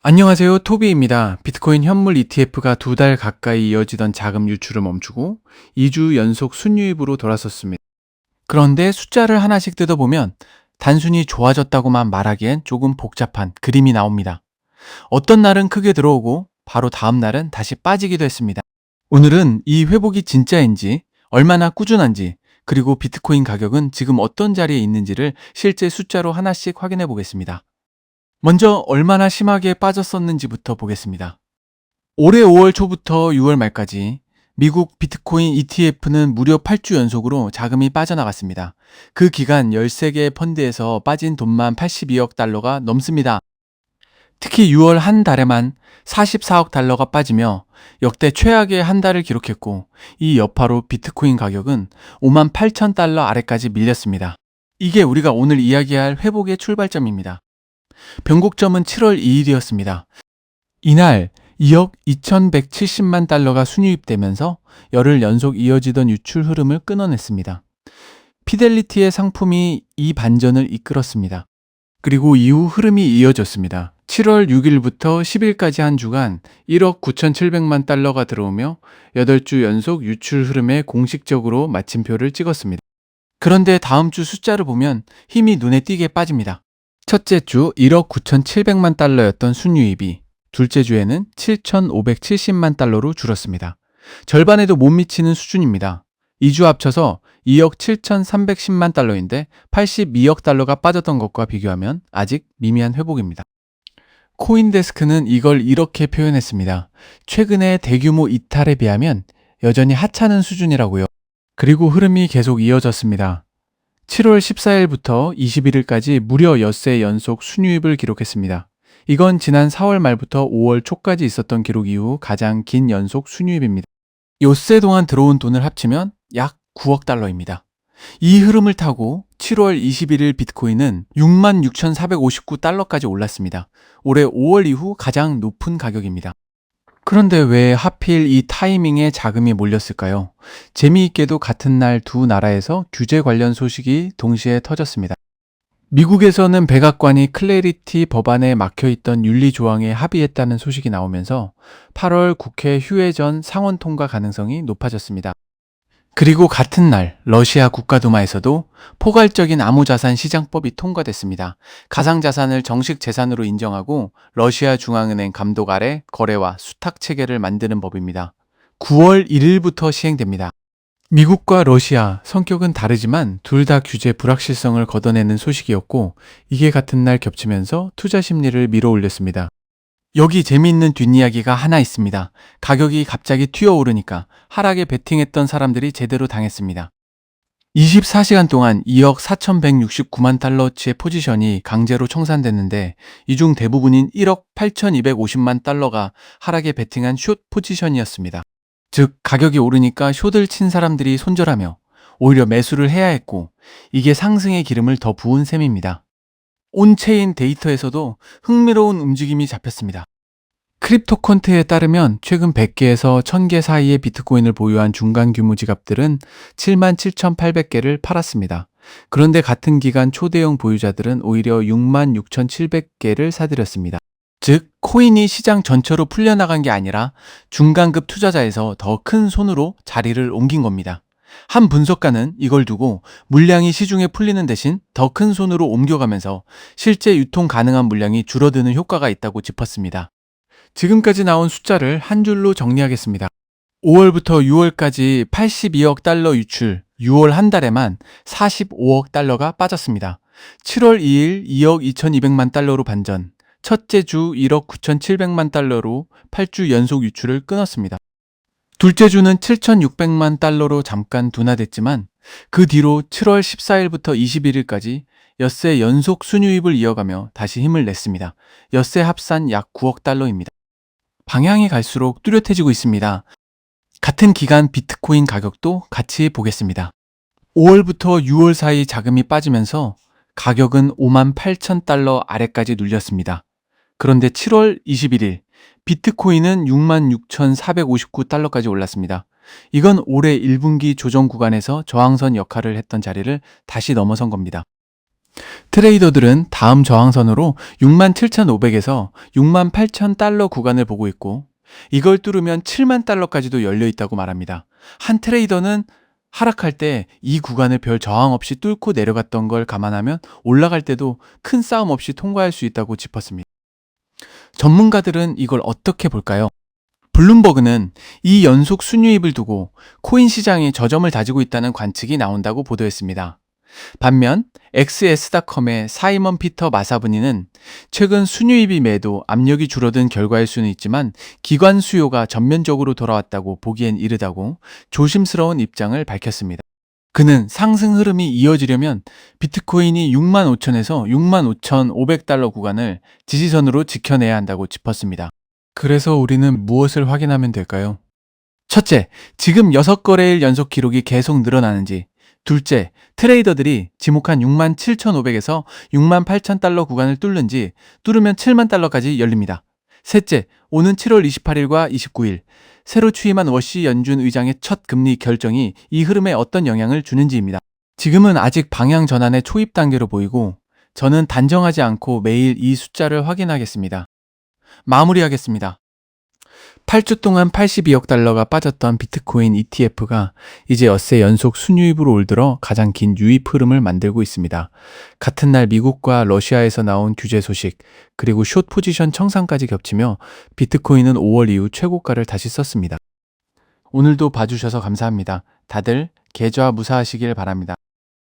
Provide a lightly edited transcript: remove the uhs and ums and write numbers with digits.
안녕하세요. 토비입니다. 비트코인 현물 ETF가 2달 가까이 이어지던 자금 유출을 멈추고 2주 연속 순유입으로 돌아섰습니다. 그런데 숫자를 하나씩 뜯어보면 단순히 좋아졌다고만 말하기엔 조금 복잡한 그림이 나옵니다. 어떤 날은 크게 들어오고 바로 다음 날은 다시 빠지기도 했습니다. 오늘은 이 회복이 진짜인지, 얼마나 꾸준한지, 그리고 비트코인 가격은 지금 어떤 자리에 있는지를 실제 숫자로 하나씩 확인해 보겠습니다. 먼저 얼마나 심하게 빠졌었는지부터 보겠습니다. 올해 5월 초부터 6월 말까지 미국 비트코인 ETF는 무려 8주 연속으로 자금이 빠져나갔습니다. 그 기간 13개의 펀드에서 빠진 돈만 82억 달러가 넘습니다. 특히 6월 한 달에만 44억 달러가 빠지며 역대 최악의 한 달을 기록했고, 이 여파로 비트코인 가격은 5만 8천 달러 아래까지 밀렸습니다. 이게 우리가 오늘 이야기할 회복의 출발점입니다. 변곡점은 7월 2일이었습니다. 이날 2억 2170만 달러가 순유입되면서 열흘 연속 이어지던 유출 흐름을 끊어냈습니다. 피델리티의 상품이 이 반전을 이끌었습니다. 그리고 이후 흐름이 이어졌습니다. 7월 6일부터 10일까지 한 주간 1억 9,700만 달러가 들어오며 8주 연속 유출 흐름에 공식적으로 마침표를 찍었습니다. 그런데 다음 주 숫자를 보면 힘이 눈에 띄게 빠집니다. 첫째 주 1억 9,700만 달러였던 순유입이 둘째 주에는 7,570만 달러로 줄었습니다. 절반에도 못 미치는 수준입니다. 2주 합쳐서 2억 7,310만 달러인데 82억 달러가 빠졌던 것과 비교하면 아직 미미한 회복입니다. 코인데스크는 이걸 이렇게 표현했습니다. 최근의 대규모 이탈에 비하면 여전히 하찮은 수준이라고요. 그리고 흐름이 계속 이어졌습니다. 7월 14일부터 21일까지 무려 엿새 연속 순유입을 기록했습니다. 이건 지난 4월 말부터 5월 초까지 있었던 기록 이후 가장 긴 연속 순유입입니다. 엿새 동안 들어온 돈을 합치면 약 9억 달러입니다. 이 흐름을 타고 7월 21일 비트코인은 66,459달러까지 올랐습니다. 올해 5월 이후 가장 높은 가격입니다. 그런데 왜 하필 이 타이밍에 자금이 몰렸을까요? 재미있게도 같은 날 두 나라에서 규제 관련 소식이 동시에 터졌습니다. 미국에서는 백악관이 클래리티 법안에 막혀있던 윤리조항에 합의했다는 소식이 나오면서 8월 국회 휴회 전 상원 통과 가능성이 높아졌습니다. 그리고 같은 날 러시아 국가두마에서도 포괄적인 암호자산 시장법이 통과됐습니다. 가상자산을 정식 재산으로 인정하고 러시아 중앙은행 감독 아래 거래와 수탁 체계를 만드는 법입니다. 9월 1일부터 시행됩니다. 미국과 러시아, 성격은 다르지만 둘 다 규제 불확실성을 걷어내는 소식이었고, 이게 같은 날 겹치면서 투자 심리를 밀어올렸습니다. 여기 재미있는 뒷이야기가 하나 있습니다. 가격이 갑자기 튀어오르니까 하락에 베팅했던 사람들이 제대로 당했습니다. 24시간 동안 2억 4,169만 달러치의 포지션이 강제로 청산됐는데, 이 중 대부분인 1억 8,250만 달러가 하락에 베팅한 숏 포지션이었습니다. 즉 가격이 오르니까 숏을 친 사람들이 손절하며 오히려 매수를 해야 했고, 이게 상승의 기름을 더 부은 셈입니다. 온체인 데이터에서도 흥미로운 움직임이 잡혔습니다. 크립토콘트에 따르면 최근 100개에서 1000개 사이의 비트코인을 보유한 중간 규모 지갑들은 77,800개를 팔았습니다. 그런데 같은 기간 초대형 보유자들은 오히려 66,700개를 사들였습니다. 즉, 코인이 시장 전체로 풀려나간 게 아니라 중간급 투자자에서 더 큰 손으로 자리를 옮긴 겁니다. 한 분석가는 이걸 두고 물량이 시중에 풀리는 대신 더 큰 손으로 옮겨가면서 실제 유통 가능한 물량이 줄어드는 효과가 있다고 짚었습니다. 지금까지 나온 숫자를 한 줄로 정리하겠습니다. 5월부터 6월까지 82억 달러 유출, 6월 한 달에만 45억 달러가 빠졌습니다. 7월 2일 2억 2200만 달러로 반전, 첫째 주 1억 9700만 달러로 8주 연속 유출을 끊었습니다. 둘째 주는 7600만 달러로 잠깐 둔화됐지만 그 뒤로 7월 14일부터 21일까지 엿새 연속 순유입을 이어가며 다시 힘을 냈습니다. 엿새 합산 약 9억 달러입니다. 방향이 갈수록 뚜렷해지고 있습니다. 같은 기간 비트코인 가격도 같이 보겠습니다. 5월부터 6월 사이 자금이 빠지면서 가격은 5만 8천 달러 아래까지 눌렸습니다. 그런데 7월 21일 비트코인은 66,459달러까지 올랐습니다. 이건 올해 1분기 조정 구간에서 저항선 역할을 했던 자리를 다시 넘어선 겁니다. 트레이더들은 다음 저항선으로 67,500에서 68,000달러 구간을 보고 있고 이걸 뚫으면 7만 달러까지도 열려 있다고 말합니다. 한 트레이더는 하락할 때 이 구간을 별 저항 없이 뚫고 내려갔던 걸 감안하면 올라갈 때도 큰 싸움 없이 통과할 수 있다고 짚었습니다. 전문가들은 이걸 어떻게 볼까요? 블룸버그는 이 연속 순유입을 두고 코인 시장이 저점을 다지고 있다는 관측이 나온다고 보도했습니다. 반면 XS.com의 사이먼 피터 마사브니는 최근 순유입이 매도 압력이 줄어든 결과일 수는 있지만 기관 수요가 전면적으로 돌아왔다고 보기엔 이르다고 조심스러운 입장을 밝혔습니다. 그는 상승 흐름이 이어지려면 비트코인이 65,000에서 65,500달러 구간을 지지선으로 지켜내야 한다고 짚었습니다. 그래서 우리는 무엇을 확인하면 될까요? 첫째, 지금 6거래일 연속 기록이 계속 늘어나는지. 둘째, 트레이더들이 지목한 67,500에서 68,000달러 구간을 뚫는지 뚫으면 7만 달러까지 열립니다. 셋째, 오는 7월 28일과 29일 새로 취임한 워시 연준 의장의 첫 금리 결정이 이 흐름에 어떤 영향을 주는지입니다. 지금은 아직 방향 전환의 초입 단계로 보이고 저는 단정하지 않고 매일 이 숫자를 확인하겠습니다. 마무리하겠습니다. 8주 동안 82억 달러가 빠졌던 비트코인 ETF가 이제 엿새 연속 순유입으로 올 들어 가장 긴 유입 흐름을 만들고 있습니다. 같은 날 미국과 러시아에서 나온 규제 소식, 그리고 숏 포지션 청산까지 겹치며 비트코인은 5월 이후 최고가를 다시 썼습니다. 오늘도 봐주셔서 감사합니다. 다들 계좌 무사하시길 바랍니다.